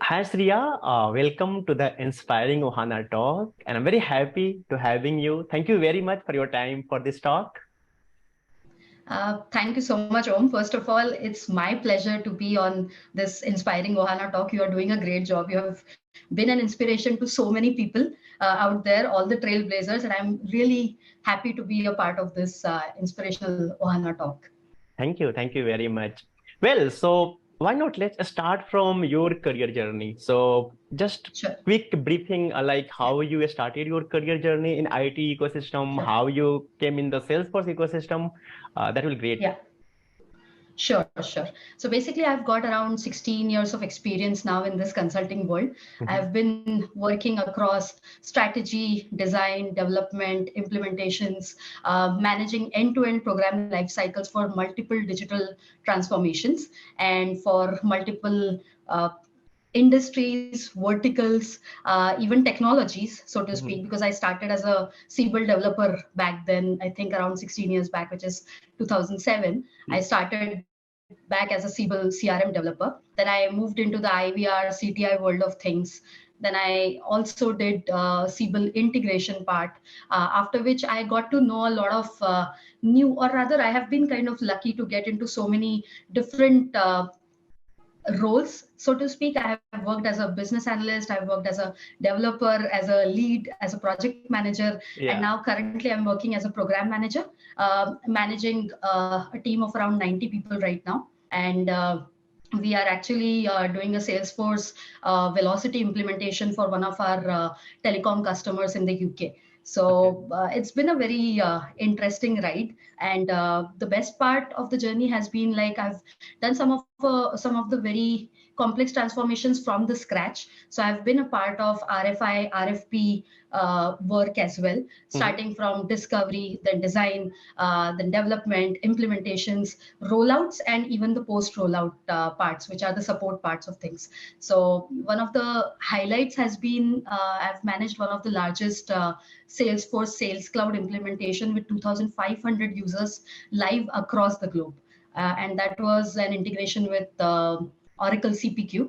Hi Shreeya, welcome to the Inspiring Ohana Talk, and I'm very happy to having you. Thank you very much for your time for this talk. Thank you so much, Om. First of all, it's my pleasure to be on this Inspiring Ohana Talk. You are doing a great job. You have been an inspiration to so many people out there, all the trailblazers, and I'm really happy to be a part of this inspirational Ohana Talk. Thank you very much. Well, so why not let's start from your career journey. So just Sure. quick briefing, like Yeah. how you started your career journey in IT ecosystem, Sure. how you came in the Salesforce ecosystem. That will be great. Yeah. Sure, sure. So basically, I've got around 16 years of experience now in this consulting world. Mhm. I've been working across strategy, design, development, implementations, managing end-to-end program life cycles for multiple digital transformations and for multiple industries, verticals, even technologies, so to speak, Mhm. because I started as a CBIL developer back then, I think around 16 years back, which is 2007. I started back as a CBIL CRM developer. Then I moved into the IVR, CTI world of things. Then I also did CBIL integration part, after which I got to know a lot of new, or rather, I have been kind of lucky to get into so many different roles, so to speak. I have worked as a business analyst, I've worked as a developer, as a lead, as a project manager, and now Yeah. currently I'm working as a program manager, managing a team of around 90 people right now. And we are actually doing a Salesforce velocity implementation for one of our telecom customers in the UK. Okay. So it's been a very interesting ride, and the best part of the journey has been like I've done some of the very complex transformations from the scratch. So I've been a part of RFI, RFP work as well, Mhm. starting from discovery, then design, then development, implementations, rollouts, and even the post rollout parts, which are the support parts of things. So one of the highlights has been I've managed one of the largest Salesforce Sales Cloud implementation with 2,500 users live across the globe. And that was an integration with Oracle CPQ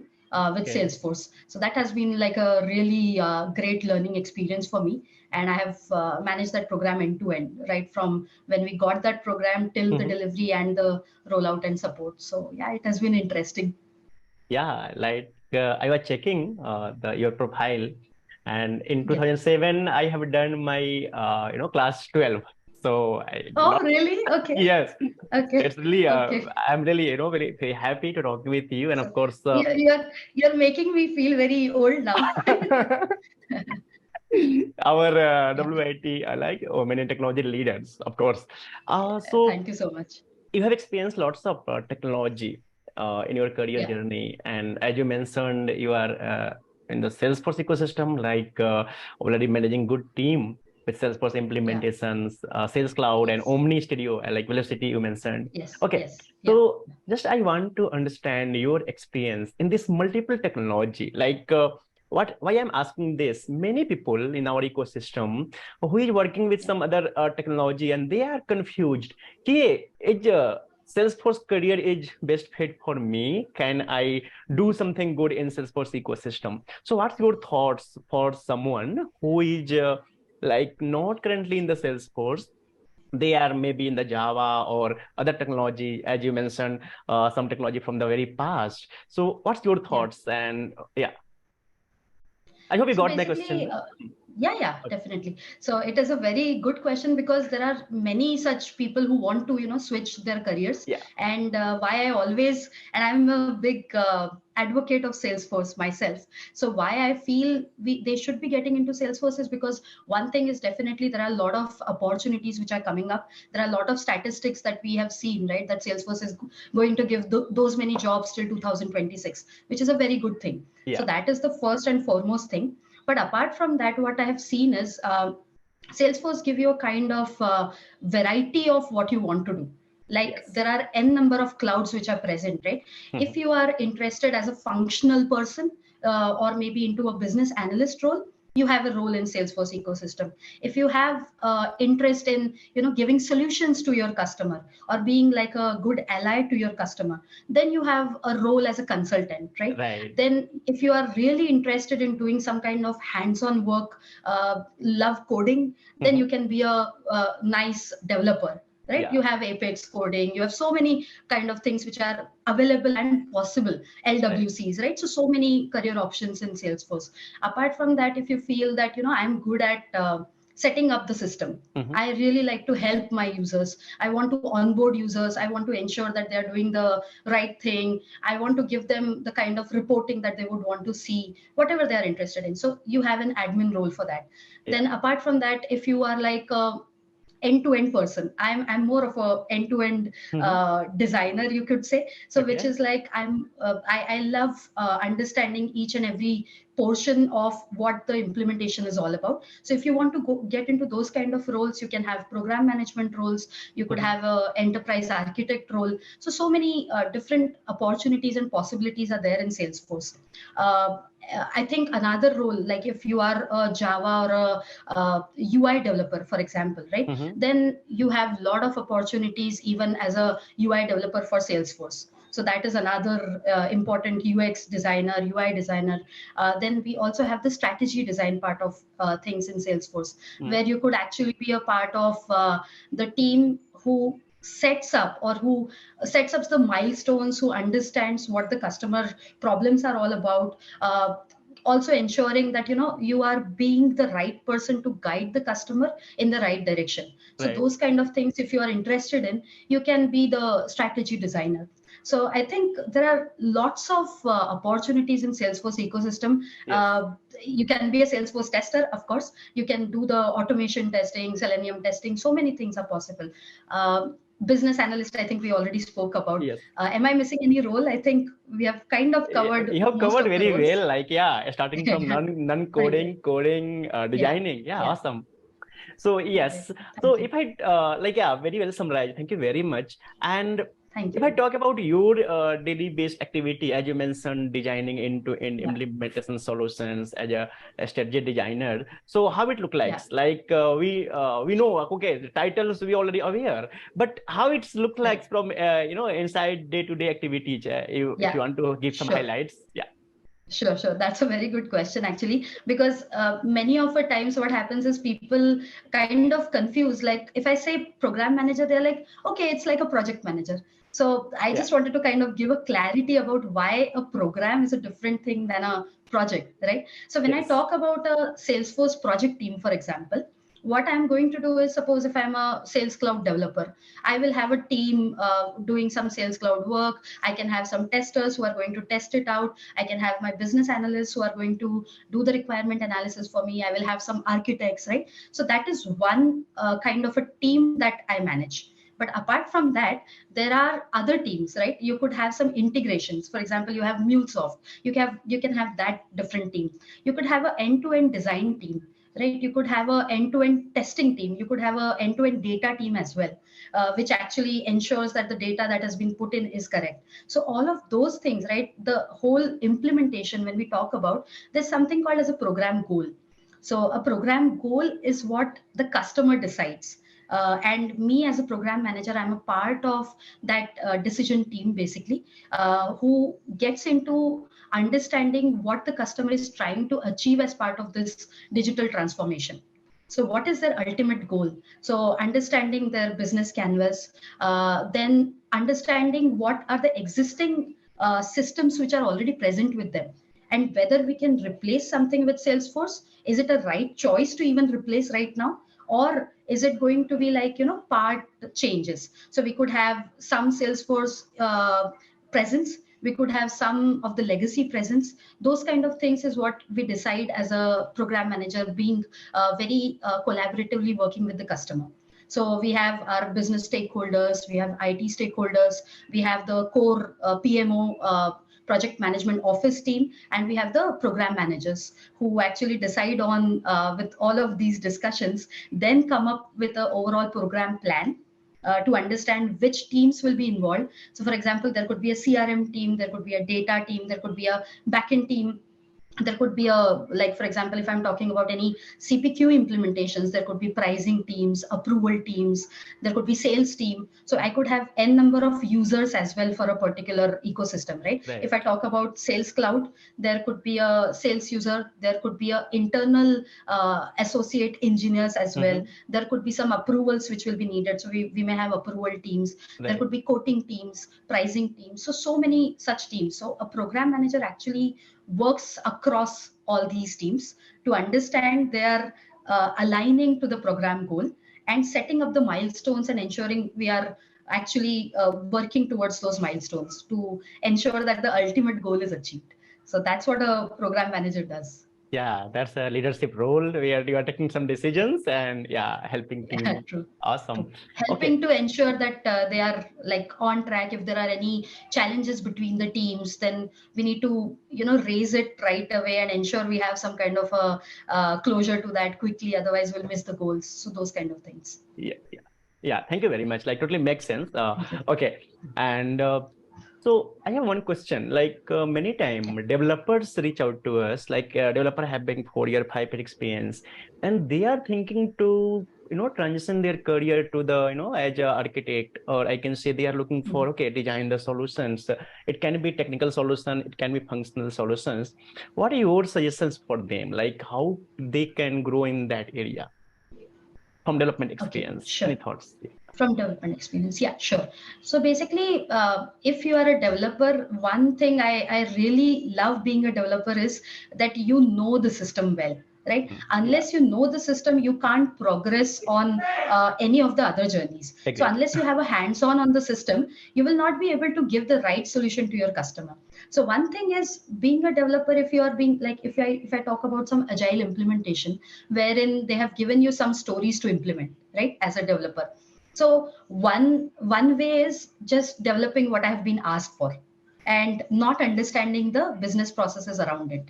with Okay. Salesforce. So that has been like a really great learning experience for me. And I have managed that program end to end, right from when we got that program till the Mhm. delivery and the rollout and support. So yeah, it has been interesting. Yeah, like I was checking your profile, and in Yeah. 2007 I have done my class 12. So I Oh, not really? Okay. yes, Okay. it's really Okay. I'm really very happy to talk with you, and of So course you're making me feel very old now. our Yeah. WIT like women in technology leaders, of course. So Thank you so much. you have experienced lots of technology in your career Yeah. journey, and as you mentioned, you are in the Salesforce ecosystem, like already managing good team with Salesforce Yeah. implementations, Sales Cloud, and Yes. Omni Studio, like Velocity you mentioned. Yes. Okay, Yes. Yeah. so just I want to understand your experience in this multiple technology, like what why I'm asking this. Many people in our ecosystem who is working with Yeah. some other technology, and they are confused. Okay, is Salesforce Career is best fit for me? Can I do something good in Salesforce ecosystem? So, what's your thoughts for someone who is like not currently in the Salesforce? They are maybe in the Java or other technology, as you mentioned, some technology from the very past. So, what's your Yeah. thoughts? And yeah, I hope you So got my basically, question. yeah, Okay. definitely. So it is a very good question because there are many such people who want to, switch their careers. Yeah. And why I always, and I'm a big advocate of Salesforce myself. So why I feel they should be getting into Salesforce is because one thing is definitely there are a lot of opportunities which are coming up. There are a lot of statistics that we have seen, right? That Salesforce is going to give those many jobs till 2026, which is a very good thing. So Yeah. that is the first and foremost thing. But apart from that, what I have seen is Salesforce give you a kind of variety of what you want to do. Like Yes. there are n number of clouds which are present, right? If Mhm. you are interested as a functional person or maybe into a business analyst role, you have a role in Salesforce ecosystem. If you have interest in giving solutions to your customer or being like a good ally to your customer, then you have a role as a consultant, right? Right. Then if you are really interested in doing some kind of hands-on work, love coding, then you can be a nice developer, right? Yeah. You have Apex coding, you have so many kind of things which are available and possible, Right. LWCs, right? So many career options in Salesforce. Apart from that, if you feel that I'm good at setting up the system, I really like to help my users, I want to onboard users, I want to ensure that they're doing the right thing, I want to give them the kind of reporting that they would want to see, whatever they're interested in. So you have an admin role for that. Yeah. Then apart from that, if you are like end-to-end person, I'm more of a end-to-end designer, you could say. So which Okay. is like I love understanding each and every portion of what the implementation is all about. So if you want to get into those kind of roles, you can have program management roles, you could have a enterprise architect role. So many different opportunities and possibilities are there in Salesforce. I think another role, like if you are a Java or a UI developer, for example, right? Then you have a lot of opportunities even as a UI developer for Salesforce. So that is another important UX designer, UI designer. Then we also have the strategy design part of things in Salesforce, where you could actually be a part of the team who sets up the milestones, who understands what the customer problems are all about, also ensuring that you are being the right person to guide the customer in the right direction. So Right. those kind of things, if you are interested in, you can be the strategy designer. So I think there are lots of opportunities in Salesforce ecosystem. Yes. You can be a Salesforce tester, of course. You can do the automation testing, Selenium testing. So many things are possible. Business analyst, I think we already spoke about. Yes. Am I missing any role? I think we have kind of covered You have most covered of the very roles. well. Like, yeah, starting from non Right, coding, right. coding, Yeah, designing. Yeah, yeah. awesome. So Right. yes, so Thank you. if I like, yeah, very well summarized. Thank you very much. And Thank if I you. talk about your daily based activity, as you mentioned, designing end-to-end Yeah, implementation solutions as a strategy designer. So how it look like? yeah. Like we know, okay, the titles we already aware, but how it's look like Correct. from inside day-to-day activities. If you Yeah, want to give some sure. highlights, yeah. Sure, sure. That's a very good question, actually, because many of the times what happens is people kind of confuse. Like if I say program manager, they're like, okay, it's like a project manager. So I Yeah. just wanted to kind of give a clarity about why a program is a different thing than a project, right? So when I Yes. talk about a Salesforce project team, for example, what I'm going to do is, suppose if I'm a Sales Cloud developer, I will have a team doing some Sales Cloud work. I can have some testers who are going to test it out. I can have my business analysts who are going to do the requirement analysis for me. I will have some architects, right? So that is one kind of a team that I manage. But apart from that, there are other teams, right? You could have some integrations. For example, you have MuleSoft. You can have that different team. You could have an end-to-end design team, right? You could have a end-to-end testing team. You could have a end-to-end data team as well, which actually ensures that the data that has been put in is correct. So all of those things, right? The whole implementation, when we talk about, there's something called as a program goal. So a program goal is what the customer decides. And me as a program manager, I'm a part of that decision team, basically, who gets into understanding what the customer is trying to achieve as part of this digital transformation. So what is their ultimate goal? So understanding their business canvas, then understanding what are the existing systems which are already present with them, and whether we can replace something with Salesforce. Is it a right choice to even replace right now? Or is it going to be like, part changes? So we could have some Salesforce presence, we could have some of the legacy presence. Those kind of things is what we decide as a program manager, being very collaboratively working with the customer. So we have our business stakeholders, we have IT stakeholders, we have the core PMO, project management office team, and we have the program managers who actually decide on, with all of these discussions, then come up with an overall program plan to understand which teams will be involved. So for example, there could be a CRM team, there could be a data team, there could be a backend team, there could be a, like, for example, if I'm talking about any CPQ implementations, there could be pricing teams, approval teams, there could be sales team. So I could have n number of users as well for a particular ecosystem, right? Right. If I talk about Sales Cloud, there could be a sales user, there could be a internal associate engineers as well. There could be some approvals which will be needed. So we may have approval teams. There Right. could be quoting teams, pricing teams. So many such teams. So a program manager actually works across all these teams to understand their aligning to the program goal and setting up the milestones and ensuring we are actually working towards those milestones to ensure that the ultimate goal is achieved. So that's what a program manager does. Yeah, that's a leadership role where you are taking some decisions and helping Yeah, team. true. Awesome. True. Helping to ensure that they are like on track. If there are any challenges between the teams, then we need to, raise it right away and ensure we have some kind of a closure to that quickly. Otherwise, we'll miss the goals. So those kind of things. Yeah. Thank you very much. Like totally makes sense. Thank you. Okay. And so I have one question. Like many time developers reach out to us, like developer having 4 year, 5 year experience, and they are thinking to transition their career to the as a architect, or I can say they are looking for design the solutions. It can be technical solution, it can be functional solutions. What are your suggestions for them? Like how they can grow in that area from development Okay, experience? sure. Any thoughts? From development experience, yeah, sure. So basically, if you are a developer, one thing I really love being a developer is that you know the system well, right? Unless you know the system, you can't progress on any of the other journeys. So Agreed. unless you have a hands-on the system, you will not be able to give the right solution to your customer. So one thing is being a developer, if you are being like, if I talk about some agile implementation, wherein they have given you some stories to implement, right, as a developer. So one way is just developing what I've been asked for and not understanding the business processes around it.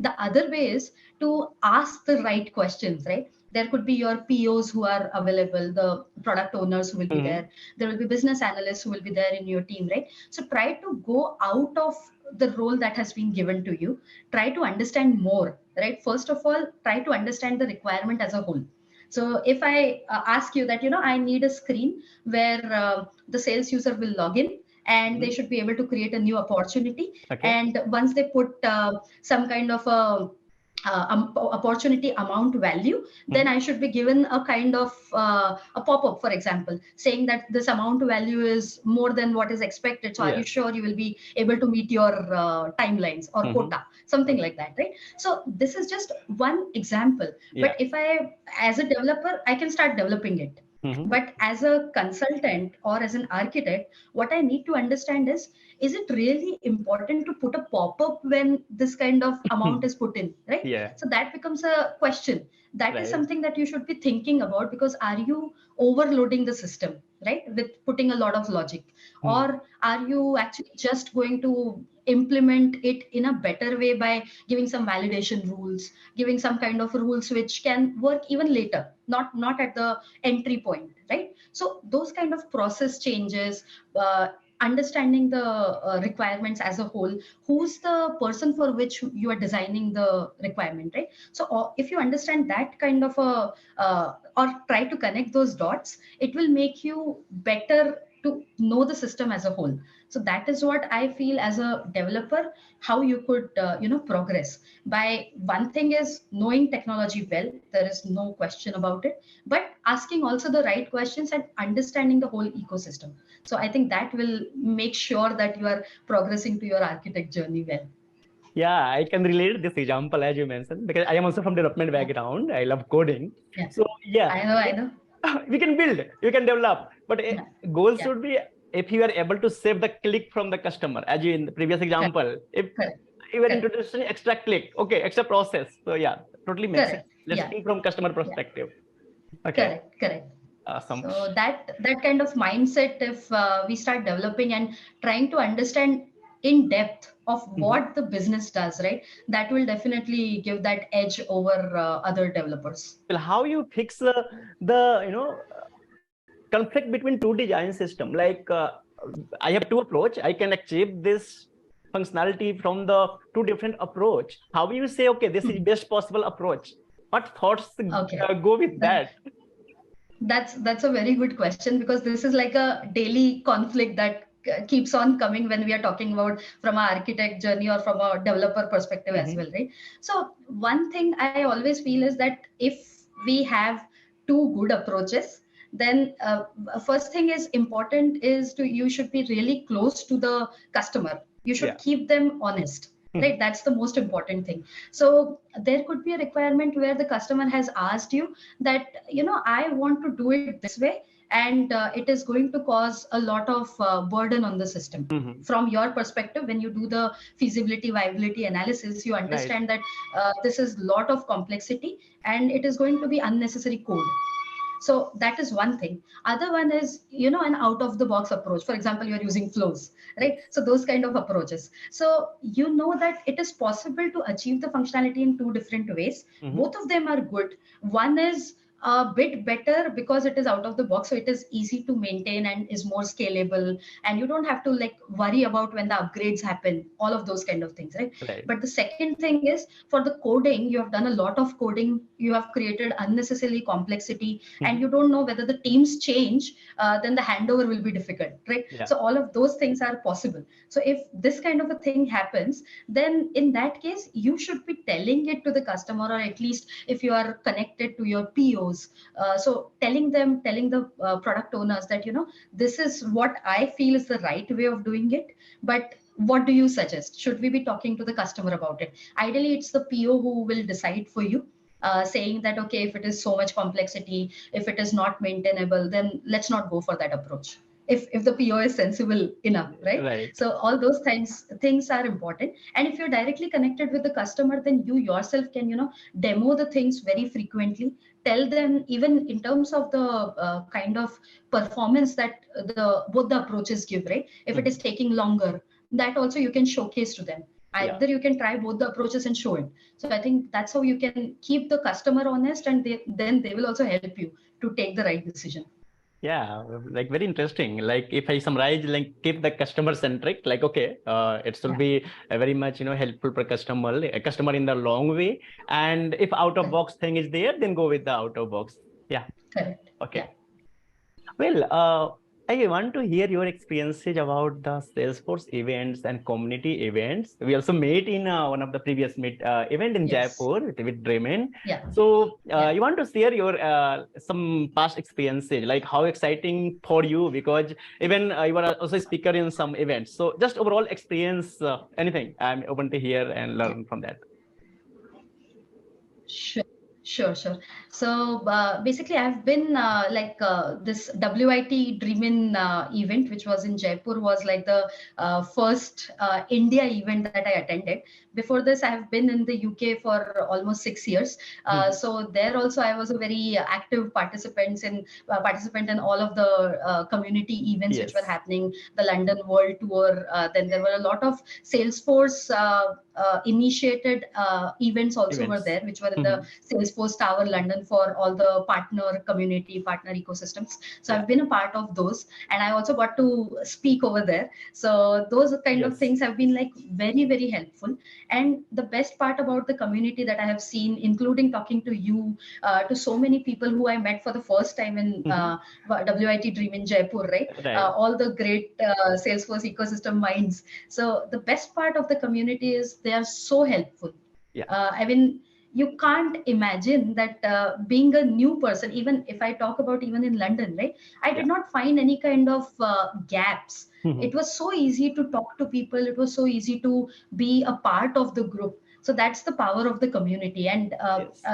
The other way is to ask the right questions, right? There could be your POs who are available, the product owners who will be there. There will be business analysts who will be there in your team, right? So try to go out of the role that has been given to you. Try to understand more, right? First of all, try to understand the requirement as a whole. So if I ask you that, I need a screen where the sales user will log in and they should be able to create a new opportunity. Okay. And once they put some kind of a opportunity amount value, then I should be given a kind of a pop-up, for example, saying that this amount value is more than what is expected. So are you sure you will be able to meet your timelines or quota, something like that, right? So this is just one example. But if I, as a developer, I can start developing it. But as a consultant or as an architect, what I need to understand is it really important to put a pop-up when this kind of amount is put in, right? So that becomes a question. That is something that you should be thinking about, because are you overloading the system, right, with putting a lot of logic? Or are you actually just going to implement it in a better way by giving some validation rules, giving some kind of rules which can work even later, not at the entry point, right? So those kind of process changes, understanding the requirements as a whole, who's the person for which you are designing the requirement, right? So if you understand that kind of a or try to connect those dots, it will make you better to know the system as a whole. So that is what I feel as a developer, how you could progress by. One thing is knowing technology well, there is no question about it, but asking also the right questions and understanding the whole ecosystem. So I think that will make sure that you are progressing to your architect journey well. Yeah, I can relate this example as you mentioned, because I am also from development background. I love coding. Yeah. So I know. we can build, you can develop, but goal should be if you are able to save the click from the customer, as you in the previous example. If you are introducing extra click, okay, extra process. So totally makes sense. Let's think from customer perspective. Okay. Correct. Awesome. So that kind of mindset, if we start developing and trying to understand in depth of what the business does, right, that will definitely give that edge over other developers. Well, how you fix the conflict between two design system? Like I have two approach. I can achieve this functionality from the two different approach, how will you say, okay, this is best possible approach? What thoughts Okay. go with that? That's a very good question, because this is like a daily conflict that keeps on coming when we are talking about from our architect journey or from a developer perspective as well, right? So one thing I always feel is that if we have two good approaches, then first thing is important is to you should be really close to the customer. You should Yeah. keep them honest, right? That's the most important thing. So there could be a requirement where the customer has asked you that, I want to do it this way, and it is going to cause a lot of burden on the system. From your perspective, when you do the feasibility viability analysis, you Right. understand that this is a lot of complexity and it is going to be unnecessary code. So that is one thing. Other one is, an out of the box approach. For example, you're using flows, right? So those kind of approaches. So you know that it is possible to achieve the functionality in two different ways. Both of them are good. One is a bit better because it is out of the box, so it is easy to maintain and is more scalable, and you don't have to like worry about when the upgrades happen, all of those kind of things, right? Right. But the second thing is, for the coding, you have done a lot of coding, you have created unnecessarily complexity, and you don't know whether the teams change, then the handover will be difficult, right? Yeah. So all of those things are possible. So if this kind of a thing happens, then in that case you should be telling it to the customer, or at least if you are connected to your POs, so telling the product owners that, this is what I feel is the right way of doing it, but what do you suggest? Should we be talking to the customer about it? Ideally, it's the PO who will decide for you, saying that, okay, if it is so much complexity, if it is not maintainable, then let's not go for that approach. If the PO is sensible enough, right? Right. So all those things are important. And if you're directly connected with the customer, then you yourself can, demo the things very frequently. Tell them, even in terms of the kind of performance that both the approaches give, right? If it is taking longer, that also you can showcase to them. Either you can try both the approaches and show it. So I think that's how you can keep the customer honest, and then they will also help you to take the right decision. Yeah, like very interesting. Like if I summarize, like keep the customer centric, like okay, it should be very much, helpful for customer in the long way. And if out of box thing is there, then go with the out of box. Yeah. Correct. Okay. Yeah. Well, I want to hear your experiences about the Salesforce events and community events. We also met in one of the previous event in Jaipur with Draymond. Yeah. So you want to share your some past experiences, like how exciting for you, because even you were also a speaker in some events. So just overall experience, anything. I'm open to hear and learn from that. Sure. So basically, I've been this WIT Dream-In event, which was in Jaipur, was like the first India event that I attended. Before this, I have been in the UK for almost 6 years. So there also, I was a very active participant in all of the community events which were happening. The London World Tour. Then there were a lot of Salesforce initiated events also were there, which were in the Salesforce Tower London for all the partner ecosystems. So I've been a part of those, and I also got to speak over there. So those kind of things have been like very, very helpful. And the best part about the community that I have seen, including talking to you, to so many people who I met for the first time in WIT Dream in Jaipur, right? All the great Salesforce ecosystem minds. So the best part of the community is they are so helpful. I mean, you can't imagine that being a new person, even if I talk about even in London, right? I did not find any kind of gaps. It was so easy to talk to people. It was so easy to be a part of the group. So that's the power of the community. And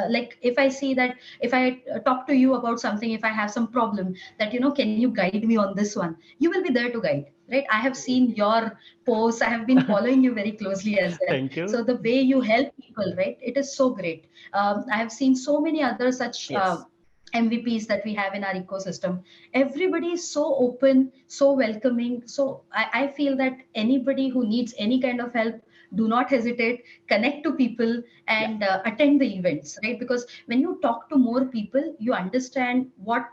like if I see that, if I talk to you about something, if I have some problem that, can you guide me on this one? You will be there to guide, right? I have seen your posts. I have been following you very closely as well. Thank you. So the way you help people, right? It is so great. I have seen so many other such MVPs that we have in our ecosystem. Everybody is so open, so welcoming. So I feel that anybody who needs any kind of help, do not hesitate, connect to people and attend the events, right? Because when you talk to more people, you understand what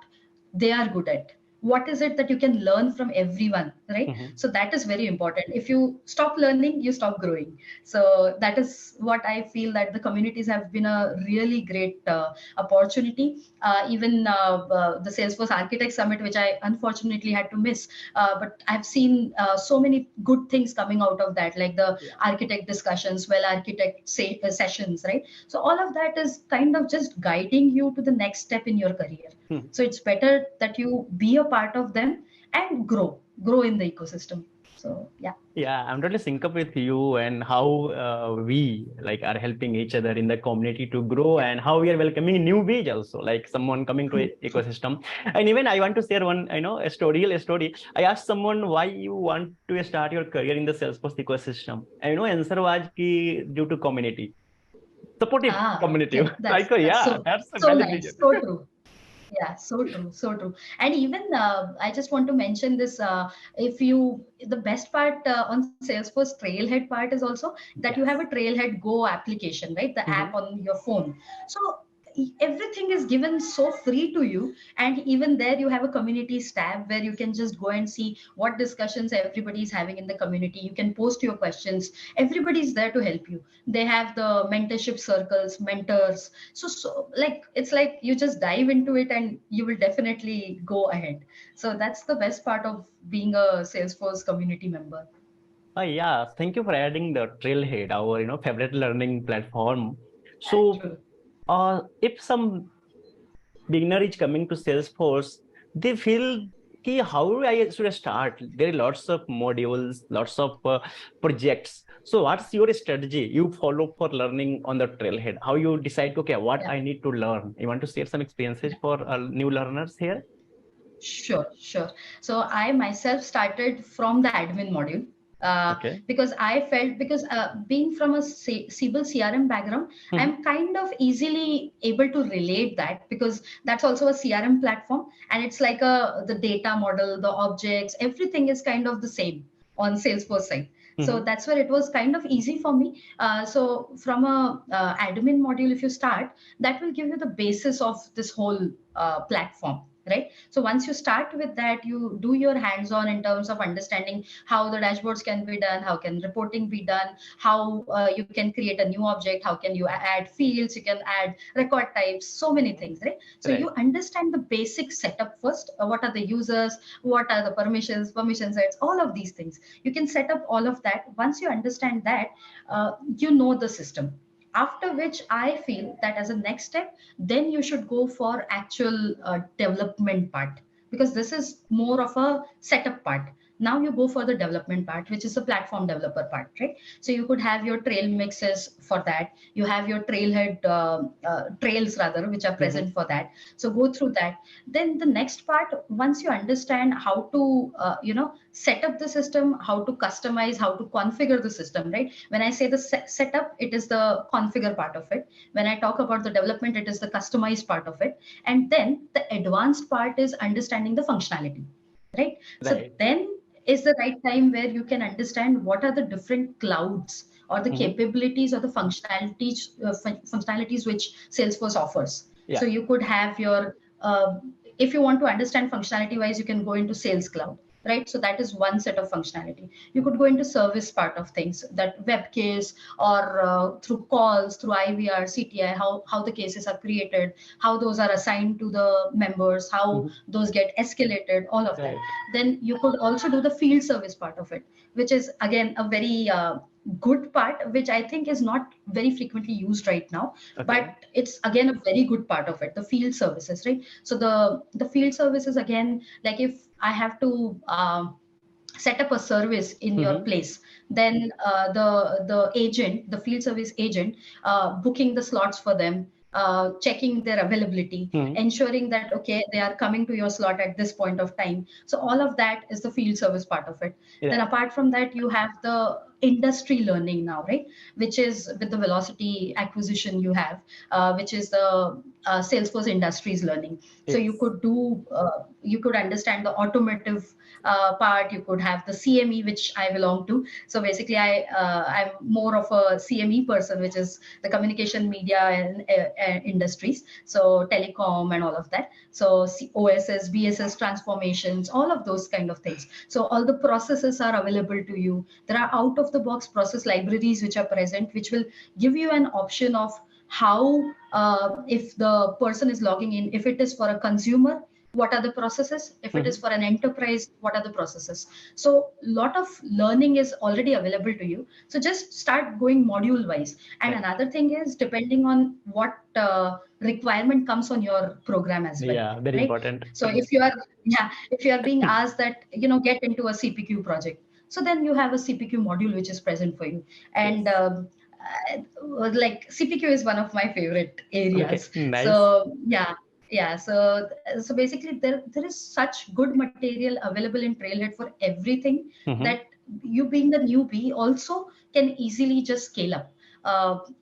they are good at, what is it that you can learn from everyone, right? So that is very important. If you stop learning, you stop growing. So that is what I feel, that the communities have been a really great opportunity. Even the Salesforce Architect Summit, which I unfortunately had to miss, but I've seen so many good things coming out of that, like the architect discussions, well architect sessions, right? So all of that is kind of just guiding you to the next step in your career. So it's better that you be a part of them and grow in the ecosystem. So Yeah, I'm totally sync up with you and how we like are helping each other in the community to grow, and how we are welcoming newbies also, like someone coming to ecosystem. And even I want to share one, a story. I asked someone why you want to start your career in the Salesforce ecosystem, and answer was ki due to community, supportive community. Yeah, Like, that's yeah, so that's a so valid nice, reason. so true. Yeah, so true, so true. And even I just want to mention this. If you, the best part on Salesforce Trailhead part is also that you have a Yes. Trailhead Go application, right? The app on your phone. So everything is given so free to you, and even there you have a communities tab where you can just go and see what discussions everybody is having in the community. You can post your questions. Everybody's there to help you. They have the mentorship circles, mentors. So like it's like you just dive into it and you will definitely go ahead. So that's the best part of being a Salesforce community member. Yeah, thank you for adding the Trailhead, our favorite learning platform. So, True. if some beginner is coming to Salesforce, they feel ki how I should start. There are lots of modules, lots of projects. So, what's your strategy you follow for learning on the Trailhead? How you decide, okay, what Yeah. I need to learn? You want to share some experiences for new learners here? Sure, sure. So I myself started from the admin module Okay. because I felt, because being from a Siebel CRM background, I'm kind of easily able to relate that, because that's also a CRM platform, and it's like the data model, the objects, everything is kind of the same on Salesforce side. So that's where it was kind of easy for me. So from a admin module, if you start, that will give you the basis of this whole platform, right? So once you start with that, you do your hands on in terms of understanding how the dashboards can be done, how can reporting be done, how you can create a new object, how can you add fields, you can add record types, so many things, right? So you Right. understand the basic setup first. What are the users, what are the permission sets, all of these things. You can set up all of that. Once you understand that, you know the system. After which I feel that as a next step, then you should go for actual development part, because this is more of a setup part. Now you go for the development part, which is the platform developer part, right? So you could have your trail mixes for that. You have your trailhead trails rather, which are present for that. So go through that. Then the next part, once you understand how to set up the system, how to customize, how to configure the system, right? When I say the setup, it is the configure part of it. When I talk about the development, it is the customized part of it. And then the advanced part is understanding the functionality, right? So Right. then is the right time where you can understand what are the different clouds or the capabilities or the functionalities which Salesforce offers. So Yeah. you could have your if you want to understand functionality wise, you can go into Sales Cloud, right? So that is one set of functionality. You could go into service part of things, that web case, or through calls, through IVR, CTI, how the cases are created, how those are assigned to the members, how those get escalated, all of that. Right. Then you could also do the field service part of it, which is again a very good part, which I think is not very frequently used right now, Okay. but it's again a very good part of it, the field services, right? So the field services, again, like if I have to set up a service in your place, then the agent, the field service agent, booking the slots for them, checking their availability, ensuring that okay, they are coming to your slot at this point of time. So all of that is the field service part of it. Then Yeah. apart from that, you have the industry learning now, right? Which is with the Velocity acquisition you have, which is the Salesforce Industries learning. So Yes. you could do, you could understand the automotive part. You could have the CME, which I belong to. So basically, I'm more of a CME person, which is the communication, media, and industries. So telecom and all of that. So OSS, BSS transformations, all of those kind of things. So all the processes are available to you. There are out of the box process libraries which are present, which will give you an option of how, if the person is logging in, if it is for a consumer, what are the processes? If it is for an enterprise, what are the processes? So a lot of learning is already available to you. So just start going module wise. And Right. another thing is depending on what requirement comes on your program as well. Yeah, very Right. important. So if you are, yeah, if you are being asked that, get into a CPQ project, so then you have a CPQ module which is present for you. And Yes. like CPQ is one of my favorite Okay, areas. nice. So yeah. So basically, there is such good material available in Trailhead for everything Mm-hmm. that you being a newbie also can easily just scale up.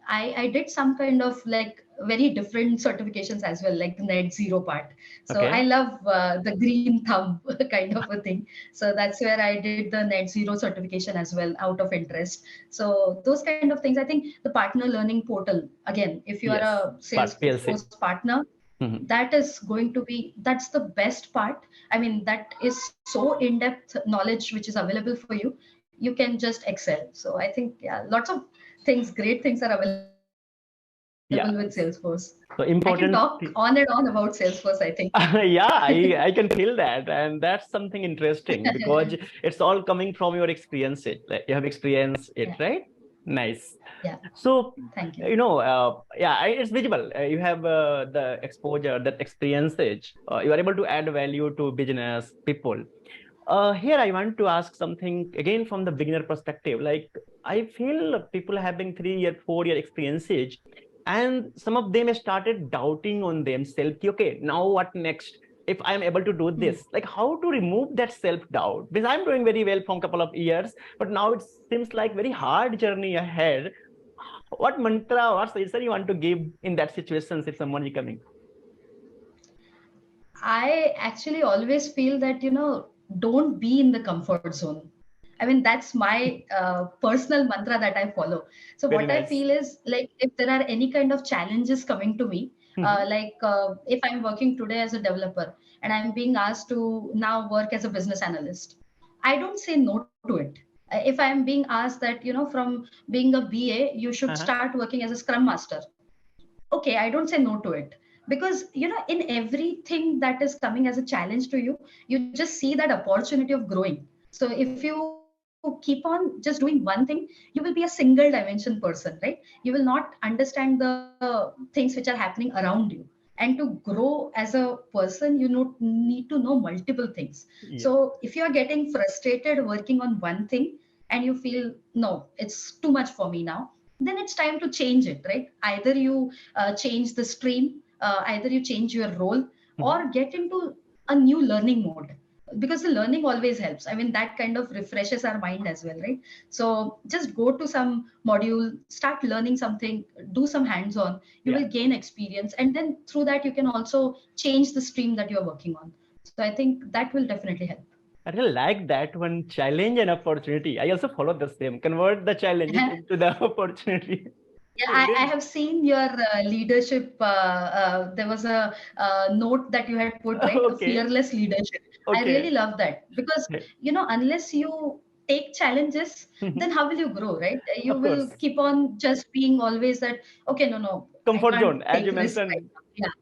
I did some kind of like very different certifications as well, like the net zero part. So I Okay. love the green thumb kind of a thing. So that's where I did the net zero certification as well out of interest. So those kind of things, I think the partner learning portal, again, if you are Yes. a Part PLC. Salesforce partner, Mm-hmm. that is going to be, that's the best part. I mean, that is so in-depth knowledge which is available for you. You can just excel. So I think, yeah, lots of things, great things are available with Salesforce. Yeah. I can talk So on and on important. about Salesforce, I think. Yeah, I can feel that, and that's something interesting because it's all coming from your experiences. Like you have experienced Yeah, it, right? Nice. yeah. So, Thank you. yeah, it's visible. You have the exposure, that experiences. You are able to add value to business people. Here, I want to ask something again from the beginner perspective. Like, I feel people having 3 year, 4 year experiences, and some of them started doubting on themselves. Okay, now what next? If I'm able to do Hmm. this, like how to remove that self-doubt? Because I'm doing very well from a couple of years, but now it seems like very hard journey ahead. What mantra, what suggestion you want to give in that situation if someone is coming? I actually always feel that, don't be in the comfort zone. I mean, that's my personal mantra that I follow. So, Very what I nice. feel is like if there are any kind of challenges coming to me, Mhm. if I'm working today as a developer and I'm being asked to now work as a business analyst, I don't say no to it. If I'm being asked that, from being a BA, you should Uh-huh. start working as a scrum master. Okay, I don't say no to it, because in everything that is coming as a challenge to you, you just see that opportunity of growing. So if you keep on just doing one thing, you will be a single dimension person, right? You will not understand the things which are happening around you. And to grow as a person, need to know multiple things. Yeah. So if you are getting frustrated working on one thing and you feel no, it's too much for me now, then it's time to change it, right? Either you change the stream, either you change your role, Mhm. or get into a new learning mode, because the learning always helps. I mean, that kind of refreshes our mind as well, right? So just go to some module, start learning something, do some hands on, you Yeah. will gain experience, and then through that you can also change the stream that you're working on. So I think that will definitely help. I really like that one, challenge and opportunity. I also follow the same. Convert the challenges into the opportunity. Yeah, I Very- have seen your leadership. There was a note that you had put, right? A Okay. fearless leadership. I really Okay. love that, because, unless you take challenges, then Mhm. how will you grow, right? You Of will course. keep on just being always that, okay, no, I Comfort can't zone, as take you risk right mentioned. now. Yeah,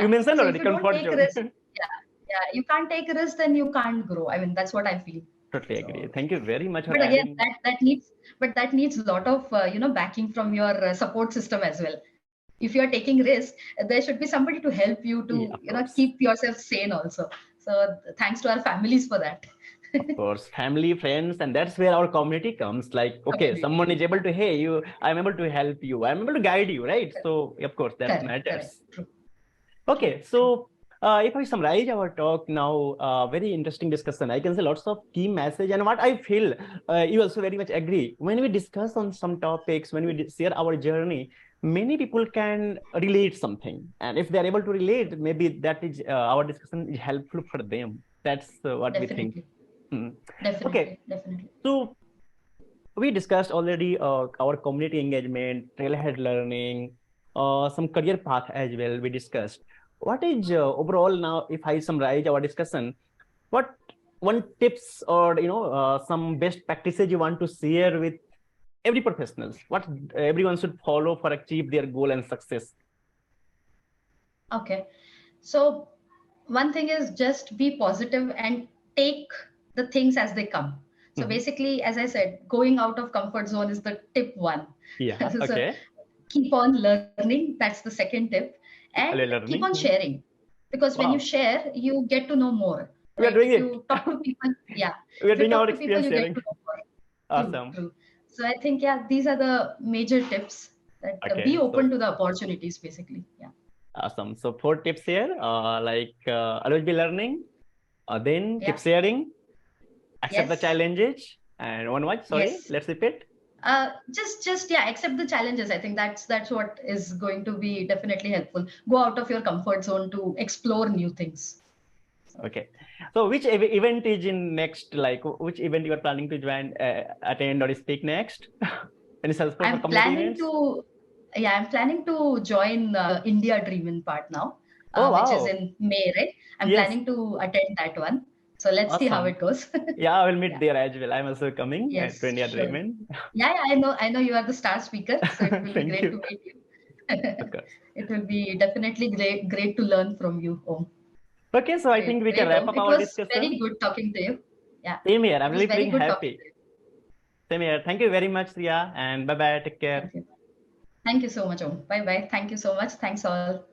You yeah. mentioned So if already, you don't comfort take zone. risk, yeah, yeah, you can't take risk, then you can't grow. I mean, that's what I feel. Totally agree. So, Thank you very much for but again, adding. that needs a lot of backing from your support system as well. If you are taking risk, there should be somebody to help you to Yeah, of course. keep yourself sane also. So thanks to our families for that. Of course, family, friends, and that's where our community comes. Like, okay, Community. someone is able to, hey, you, I'm able to help you, I'm able to guide you, right? So, of course, that Correct, correct, matters. true, true, Okay, true. so If I summarize our talk now, very interesting discussion. I can say lots of key message, and what I feel, you also very much agree. When we discuss on some topics, when we share our journey, many people can relate something, and if they are able to relate, maybe that is our discussion is helpful for them. That's what we think. Definitely. Hmm. Okay, Definitely. so we discussed already our community engagement, trailhead learning, some career path as well. We discussed. What is overall now? If I summarize our discussion, what one tips or some best practices you want to share with every professionals? What everyone should follow for achieve their goal and success? Okay. So one thing is just be positive and take the things as they come. So Mhm. basically, as I said, going out of comfort zone is the tip one. Yeah. So Okay. keep on learning. That's the second tip. And keep Learning. on Mhm. sharing. Because when you Wow. share, you get to know more, We are right? doing If it. you talk to people, yeah. We are If you doing our talk to people, experience you get sharing. to know more. True, Awesome. true. So I think, yeah, these are the major tips that be Okay. open So to the opportunities, basically. Yeah. awesome. So four tips here. Always be learning. Then keep Yeah. sharing. Accept the Yes. challenges. And one more. Sorry. Yes. Let's repeat. Just yeah, accept the challenges. I think that's what is going to be definitely helpful. Go out of your comfort zone to explore new things. So Okay. So which event is in next? Like which event you are planning to join, attend, or speak next? Any Salesforce or I'm community planning events? to, yeah, I'm planning to join India Dream in part now, Oh which is wow. in May, right? I'm Yes. planning to attend that one. So let's see how Awesome. it goes. Yeah, I will meet Yeah. there as well. I'm also coming to Yes, India sure. Dreaming. Yeah, yeah, I know you are the star speaker, so it will be Thank great you. to meet you. Of course. It will be definitely great to learn from you, Om. Okay, so I think we can Great, wrap Om. up It our was discussion. very good talking to you. Yeah, Same here. I'm it was really very feeling good talking happy. to you. Same here. Thank you very much, Ria, and bye bye. Take care. Thank you. Thank you so much, Om. Bye bye. Thank you so much. Thanks all.